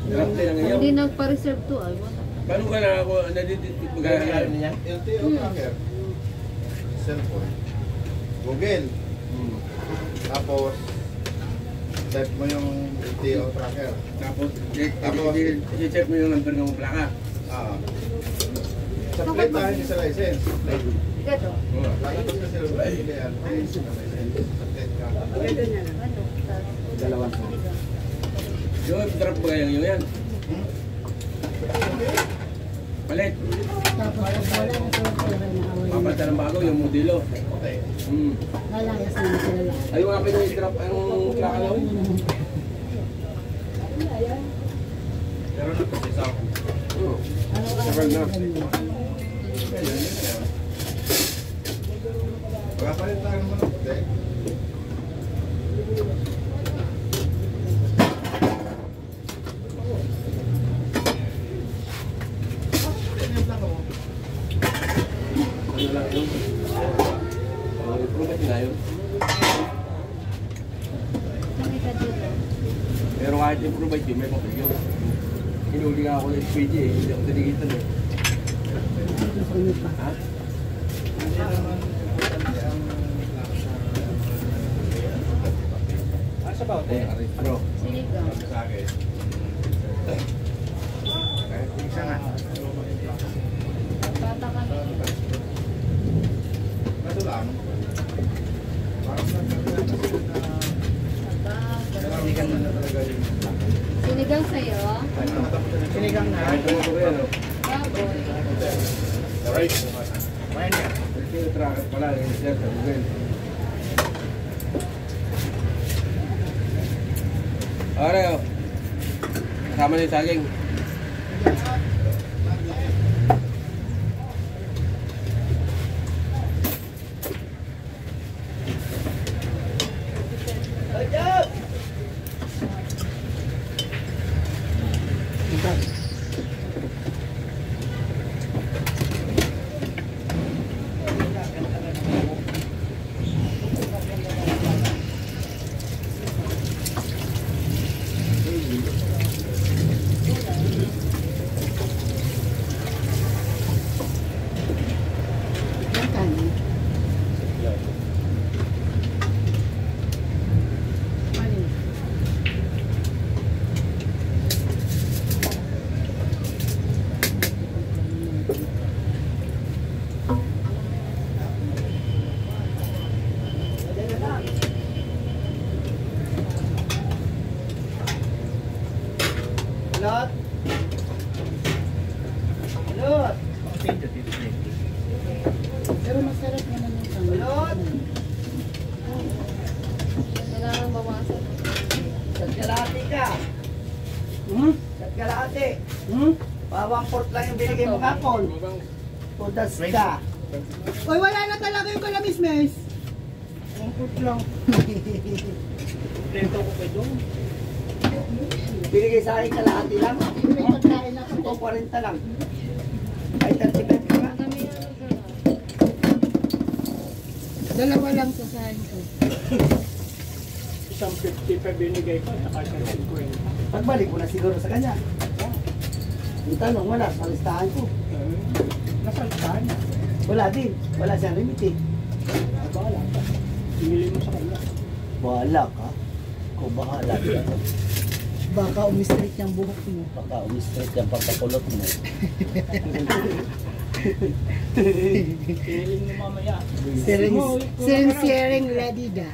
Hindi nagpa-reserve to ay. Paano ka na ako magkakaroon niya? LTO tracker. Cellphone. Google. Tapos, type mo yung LTO tracker. Tapos, i-check mo yung number ng plaka. Sa plate na, hindi sa license. Gato. Lalabas ka sila. Hindi yan. Sa license. Sa plate ka. Dalawang. Yung drop ba yung yan? Palit. Tapos wala na sa pera na awal. Papalitan ng bago yung modelo. Okay. Lalayas na sila lang. Ay, mga pinag-drop, anong plaka daw? Pero na kasi sa ako. Sabag na. Pagkapalit tayo naman ang puti. Ano lang yun? Improvement na yun. Pero kahit improvement yun, may papel yun. Hinuli nga ako ng SPG eh, hindi ako tinigitan eh. Ha? Asa ba ito? Bro. Siligaw. Sa akin. Kahit isa nga. Bata kami. Kaso lang, parang nagkakaroon na sila na kailangan mo na talaga yung Sinigang sa'yo? sinigang na. Kahit ito ko yan, no? Baboy. Alright. Mayan yan. Yung tracker pala, yung sir, sa Google. Alright, oh. Kasama na yung saging. Ang kanin. Ano? Lot. Lot. Pero masarap naman yung kanin. Lot. Kailangan bawasan. Kalahati ka. Kalahati. Bawang port lang yung binigay mo kapon. Pudas ka. Uy, wala na talaga yung kalamis, mes. Ang port lang. Dito ko kayo. Binigay sa akin kalahati lang. May pagkain ako. Ito 40 lang. Ay 35 ka nga. Kami ano sa'yo. Dalawa lang sasahin ko. Isang 55 binigay ko, saka isang 50. Pagbalik ko na siguro sa kanya. Yung tanong, wala sa listahan ko. Nasaan saan? Wala din. Wala siyang limit eh. Bahala ka. Pinili mo sa kanya. Bahala ka. Ikaw bahala ka. Baka umistrik yung buhok mo. Baka umistret yung pagkakulot mo. Pinili mo mamaya. Siring ladida.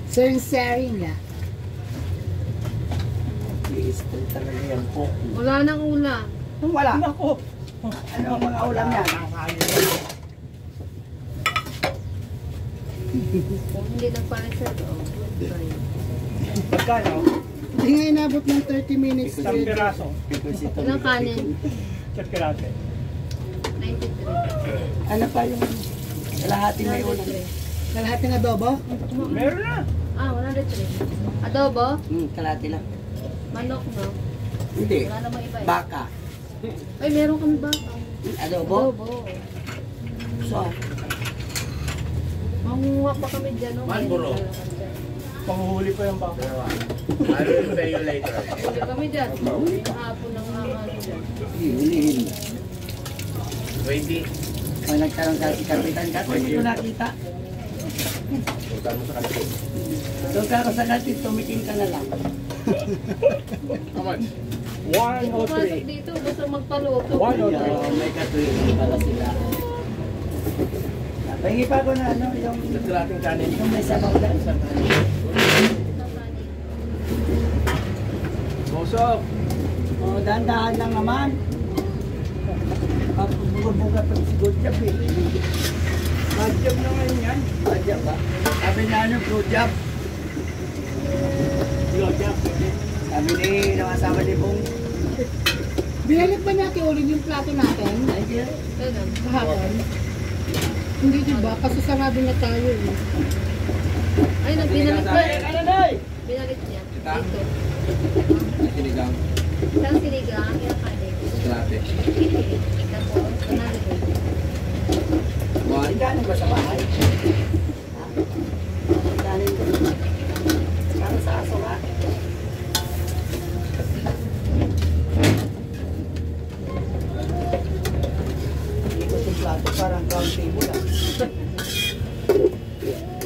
Siring la. I-straight talaga yung pork mo. Wala nang ulam. Kung wala, Nako! ano ang mga ulam yan? Kung hindi nagpa-reserve, oh. Sorry. Pagkano? Hindi nga inabot ng 30 minutes. Isang piraso. Ilang kanin? Isang piraso. 93. Ano pa yung kalahati na yun? 103. Kalahati na adobo? Meron na! Ah, 103. Adobo? Kalahati lang. Manok, no? Hindi. Wala namang iba eh. Baka. Ay, meron kami baka. Adobo? Adobo. So, Manguha pa kami dyan, no? Marlboro. Panghuhuli pa yung baka. I will pay you later. Huli kami dyan. Hapon ng mga ano dyan. Hulihin. 20. Pag nagkaroon ka si Kapitan Kat, hindi ko nakita. Puntahan mo sa kantin. Doon ka ako sa kantin, tumiting ka na lang. How much? 1 o Pumasok 3. dito, basta magpaluto. One o Yo, may katuwing pala sila. Pahingi pa ako na ano, yung Natin kanin. may sabaw lang. Bosok. Oh, dahan-dahan lang naman. Buga-buga pa si Good Job eh. Bad job na ngayon yan. Good Job ba? Sabi na ano, Good Job. Good job. Sabi ni nakasama ni Bong. Binalik ba natin ulit yung plato natin? Ay, dear. Ganun. Kahapon? Hindi diba? Kasi sarado na tayo eh. Ay, binalik ba? Ano na Binalik niya. Kita. Dito. Sinigang. Isang sinigang, ilang kanin. Latte. Tapos, panalo ko. One. Galing ba sa bahay? Ha? Galing ba? Para sa aso ha? Ikot yung plato parang round table ah.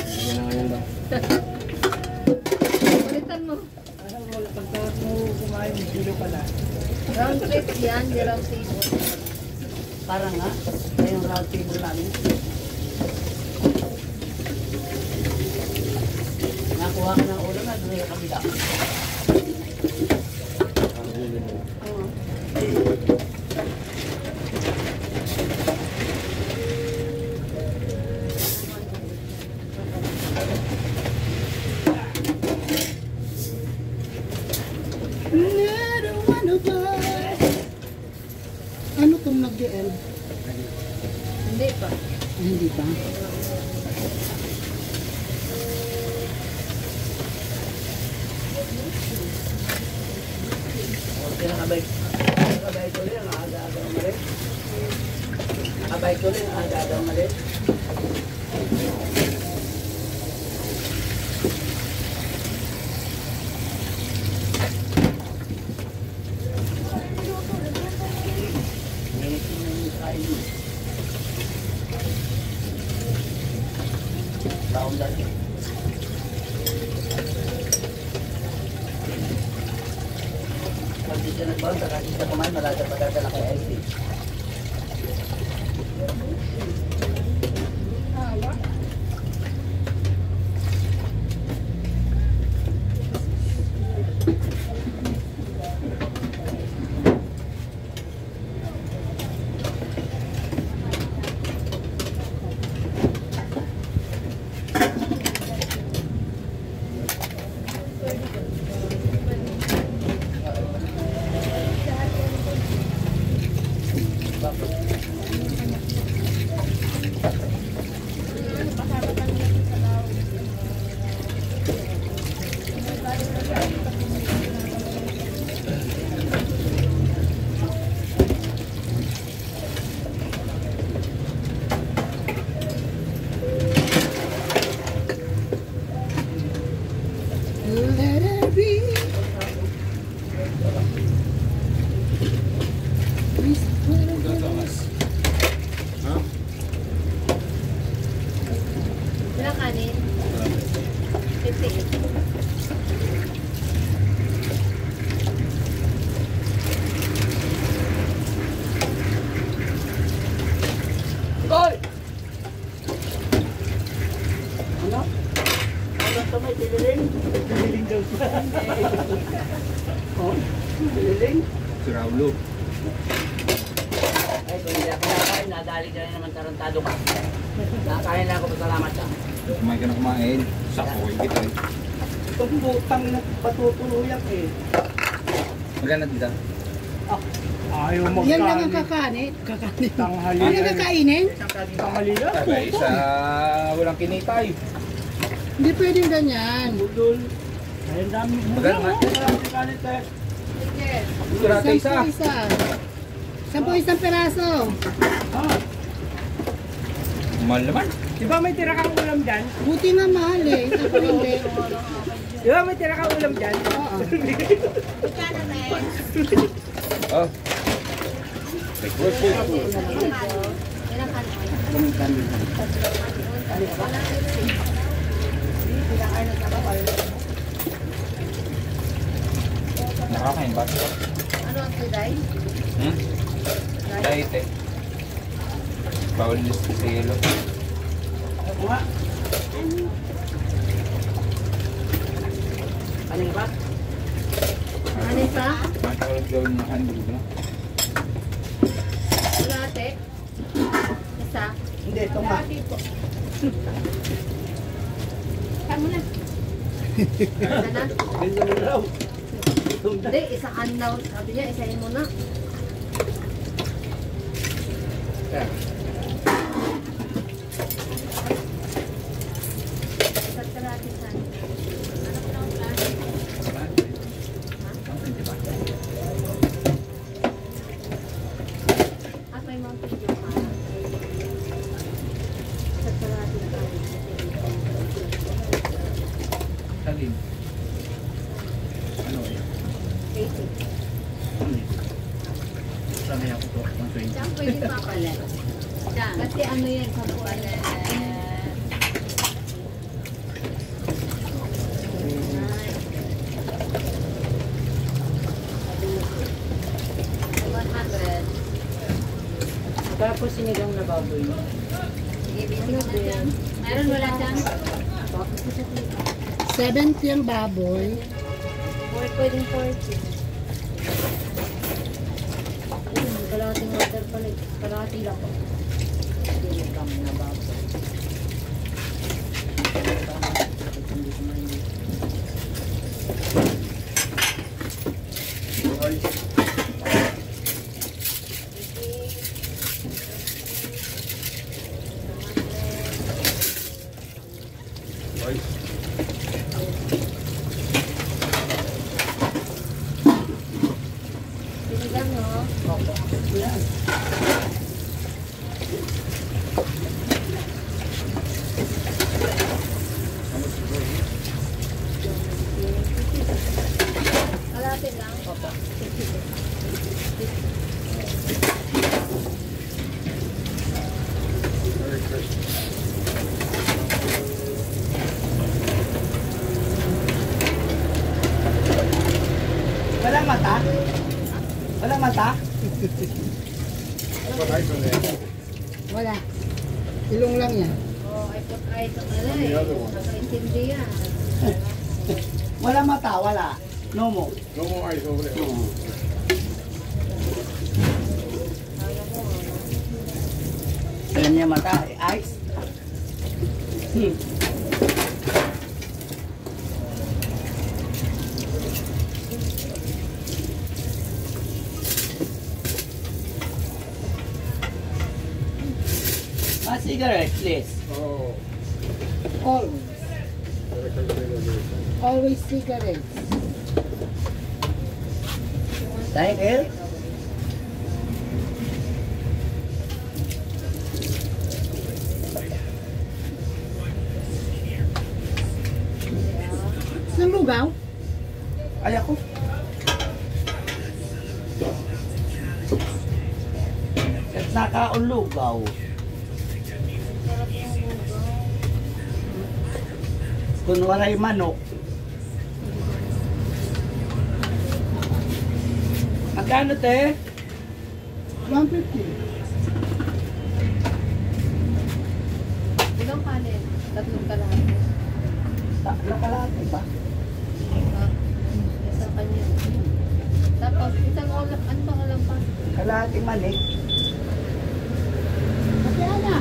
Yan na ngayon daw. Ulitan mo. Parang wala pagkakot mo kumain, kilo pala. Round trip yan, di round table. Parang nga, yung round table namin. Nakuha ko ng ulo na doon yung kabila. Oo. Little one of us. Ano kung nag-DL? Hindi pa. Hindi pa. Okay, nakabay. Nakabay ko rin, aga-aga umalis. Nakabay ko rin, aga-aga umalis. Taong dati. Pag di siya nagbaon, saka di siya kumain, malaga pagkakala kay LC. Let it be. Ilang kanin? 58. Goal! Ano? Ano ito may tililing? Piling daw siya. Oh, tililing? Si Raulo. Ay, kung hindi ako nakain, nadali ka na naman tarantado ka. Nakakain na ako, pasalamat ka. Kumain ka na kumain. Sakoy kita eh. Itong butang na patutuluyak eh. Maganda dito. Ayaw Yan lang ang magkanin. kakanin. Kakanin. Tanghali. Yan ang kakainin? Tanghali lang. Tagay sa walang kinitay. Hindi pwedeng ganyan. Budol. Ay, ang dami. Maganda. Marami kalit eh. Kurate isa. Sampu isa. Sampu isang peraso. Ah, Mahal naman. Di ba may tira kang ulam dyan? Buti nga mahal eh. Ako hindi. Di ba may tira kang ulam dyan? Oo. Ah. Request po. Ilang kanin? Kaming kanin. Nakakain ba? Ano ang tuday? Hmm? Diet eh. Bawal niyo sa silo. Ako nga. Kanin ba? Kanin pa? Matawag gawin ng handog na. Wala ate? Isa? Hindi, ito nga. Saan mo na? Isa na? Ganito na raw. Hindi, isang anlaw. Sabi niya, isahin mo na. Isa't kalahati saan? Ano pa lang ang plan? At may mga video ka. Isa't kalahati saan? Salim. Ano eh? 80. Sanay ako to. 120. Saan pwede pa pala? Kasi ano yan, kampuan. Tapos sinigang na baboy. Sige, busy ko dyan. Meron wala dyan? Bakit ko sa tita? 70 yung baboy. Pwedeng 40. Kalahating water pala. Kalahati lang po. Sinigang na baboy. Sinigang, no? Opo. Yan. Kalahati lang. Opo. Walang mata? Walang mata? Wala. Ilong lang yan. Oh, I put rice on the leg. Nakaintindi yan. Walang mata, wala. No mo. No more ice over there. Kaya mo, ano? Alam niya mata, ice. A cigarette, please. Oh. Always. Always cigarettes. Tiger? Nang lugaw? Ay ako. At nakaulugaw. Kung walay manok. Magkano te? 150. Ilang kanin? Tatlong kalahati. Nakalate ba? Isang kanya. Tapos, isang ulam. Ano bang ulam pa? Kalate manik.